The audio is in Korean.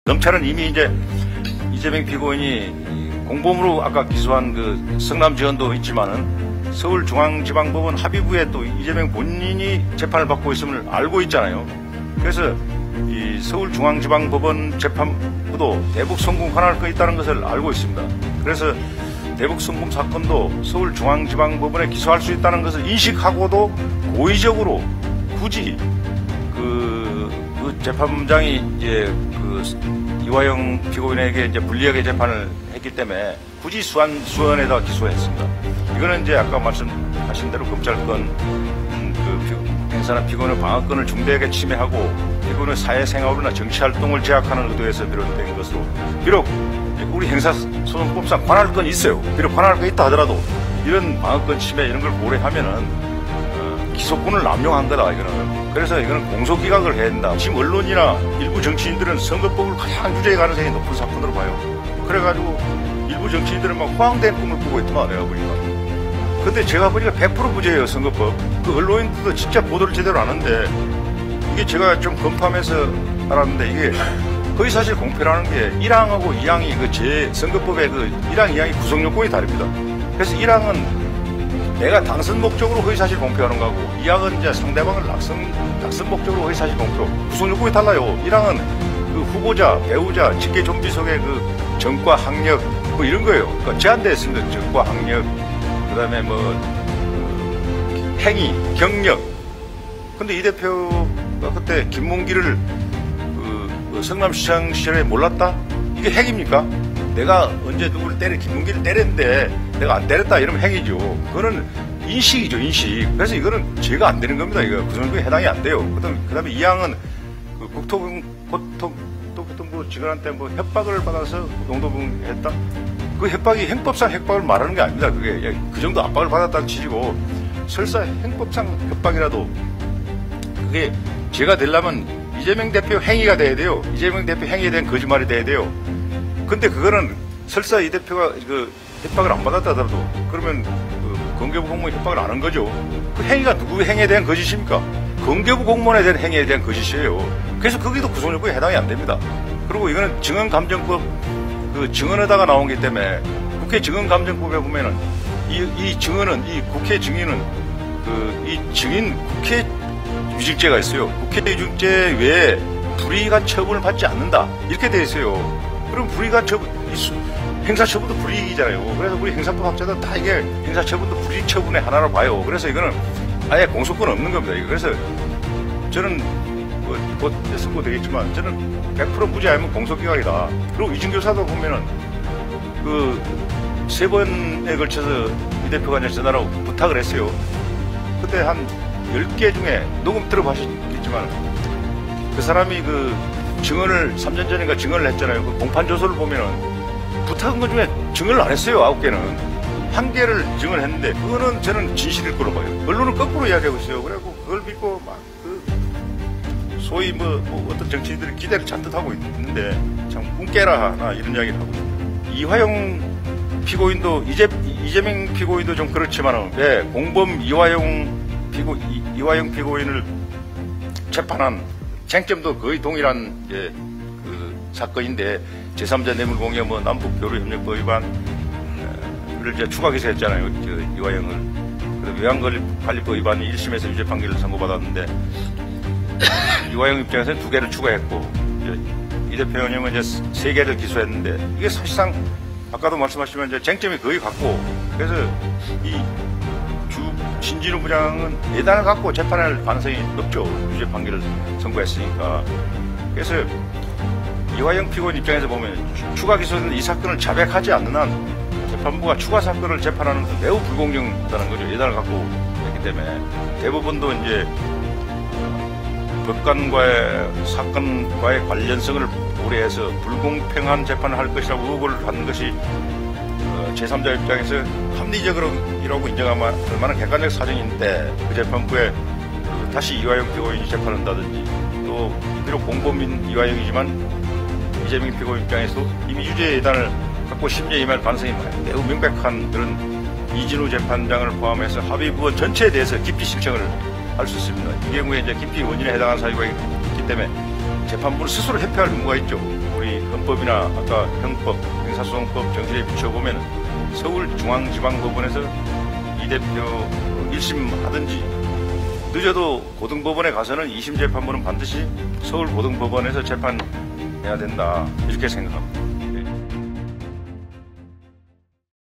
검찰은 이미 이제 이재명 피고인이 공범으로 아까 기소한 그 성남지원도 있지만은 서울중앙지방법원 합의부에 또 이재명 본인이 재판을 받고 있음을 알고 있잖아요. 그래서 이 서울중앙지방법원 재판부도 대북 송금 관할 거 있다는 것을 알고 있습니다. 그래서 대북 송금 사건도 서울중앙지방법원에 기소할 수 있다는 것을 인식하고도 고의적으로 굳이 그 재판장이 이제 그 이화영 피고인에게 이제 불리하게 재판을 했기 때문에 굳이 수원에다 기소했습니다. 이거는 이제 아까 말씀하신 대로 검찰권 행사나 피고인의 방어권을 중대하게 침해하고 피고인의 사회생활이나 정치활동을 제약하는 의도에서 비롯된 것으로, 비록 우리 행사소송법상 관할권이 있어요. 비록 관할권이 있다 하더라도 이런 방어권 침해 이런 걸 고려하면은 기소권을 남용한 거다 이거는. 그래서 이거는 공소기각을 해야 된다. 지금 언론이나 일부 정치인들은 선거법을 가장 유죄의 가능성이 높은 사건으로 봐요. 그래가지고 일부 정치인들은 막 호황된 꿈을 꾸고 있더만 내가 보니까. 근데 제가 보니까 100% 무죄예요 선거법. 그 언론인들도 진짜 보도를 제대로 안 하는데, 이게 제가 좀 검토하면서 알았는데 이게 허위사실 공표라는 게 1항하고 2항이 그 선거법의 그 1항, 2항이 구성 요건이 다릅니다. 그래서 1항은 내가 당선 목적으로 허위사실 공표하는 거고, 2항은 이제 상대방을 낙선 목적으로 허위사실 공표. 구성 요건이 달라요. 1항은 그 후보자, 배우자, 직계 좀비 속의 그 정과 학력 뭐 이런 거예요. 그러니까 제한되어 있습니다. 정과 학력, 그 다음에 뭐 행위, 경력. 근데 이 대표가 그때 김문기를 그 성남시장 시절에 몰랐다? 이게 행위입니까? 내가 언제 누구를 김문기를 때렸는데 내가 안 때렸다 이러면 행위죠. 그거는 인식이죠, 인식. 그래서 이거는 죄가 안 되는 겁니다. 이거 구성요건에 해당이 안 돼요. 그 다음에 2항은 그 국토교통부 직원한테 뭐 협박을 받아서 농도분 했다? 그 협박이 행법상 협박을 말하는 게 아닙니다. 그게 그 정도 압박을 받았다는 취지고, 설사 행법상 협박이라도 그게 죄가 되려면 이재명 대표 행위가 돼야 돼요. 이재명 대표 행위에 대한 거짓말이 돼야 돼요. 근데 그거는 설사 이 대표가 그 협박을 안 받았다 하더라도 그러면 그 건교부 공무원 협박을 안 한 거죠. 그 행위가 누구의 행위에 대한 거짓입니까? 건교부 공무원에 대한 행위에 대한 거짓이에요. 그래서 거기도 구속요건에 해당이 안 됩니다. 그리고 이거는 증언감정법 그 증언에다가 나온 기 때문에 국회 증언감정법에 보면은 이 증언은, 이 국회 증인은 이 증인 국회 유직죄가 있어요. 국회 유직죄 외에 불이익한 처분을 받지 않는다 이렇게 돼 있어요. 그럼 불이익한 처분, 행사처분도 불이익이잖아요. 그래서 우리 행사법 학자들 다 이게 행사처분도 불이익 처분의 하나로 봐요. 그래서 이거는 아예 공소권 없는 겁니다. 그래서 저는 곧 선고 되겠지만 저는 100% 무죄 아니면 공소기각이다. 그리고 이준교사도 보면은 그 3번에 걸쳐서 이 대표가 이제 전화로 부탁을 했어요. 그때 한 10개 중에 녹음 들어보셨겠지만 그 사람이 그 증언을 3년 전인가 증언을 했잖아요. 그 공판조서를 보면은 부탁한 것 중에 증언을 안 했어요. 9개는. 1개를 증언했는데 그거는 저는 진실일 거로 봐요. 언론은 거꾸로 이야기하고 있어요. 그래갖고 그걸 믿고 막 소위 뭐 어떤 정치인들이 기대를 잔뜩 하고 있는데 참 꿈깨라 하나 이런 이야기를 하고 있습니다. 이화영 피고인도 이재명 피고인도 좀 그렇지만은 왜 공범 이화영 피고인을 재판한 쟁점도 거의 동일한 그 사건인데 제3자 뇌물공여 뭐 남북교류협력법 위반을 이제 추가 기소했잖아요. 이화영을. 그래서 외환관리법 위반 1심에서 유죄 판결을 선고받았는데 이화영 입장에서는 2개를 추가했고 이 대표님은 이제 3개를 기소했는데 이게 사실상 아까도 말씀하시면 이제 쟁점이 거의 같고, 그래서 이 신진우 부장은 예단을 갖고 재판할 가능성이 높죠. 유죄 판결을 선고했으니까. 그래서 이화영 피고인 입장에서 보면 추가 기소된 이 사건을 자백하지 않는 한 재판부가 추가 사건을 재판하는 것은 매우 불공정하다는 거죠. 예단을 갖고 했기 때문에. 대부분도 이제 법관과의 사건과의 관련성을 고려해서 불공평한 재판을 할 것이라고 의혹을 받는 것이 제3자 입장에서 합리적이라고 인정할 만한 객관적 사정인데, 그 재판부에 다시 이화영 피고인이 재판한다든지, 또 비록 공범인 이화영이지만 이재명 피고인 입장에서도 이미 유죄 예단을 갖고 심리에 임할 가능성이 매우 명백한 그런 이진우 재판장을 포함해서 합의부원 전체에 대해서 기피 신청을 할 수 있습니다. 이 경우에 이제 기피 원인에 해당하는 사유가 있기 때문에 재판부는 스스로 회피할 의무가 있죠. 우리 헌법이나 아까 형법, 형사소송법 정신에 비춰보면 서울중앙지방법원에서 이 대표 1심 하든지 늦어도 고등법원에 가서는 2심 재판부는 반드시 서울고등법원에서 재판해야 된다 이렇게 생각합니다.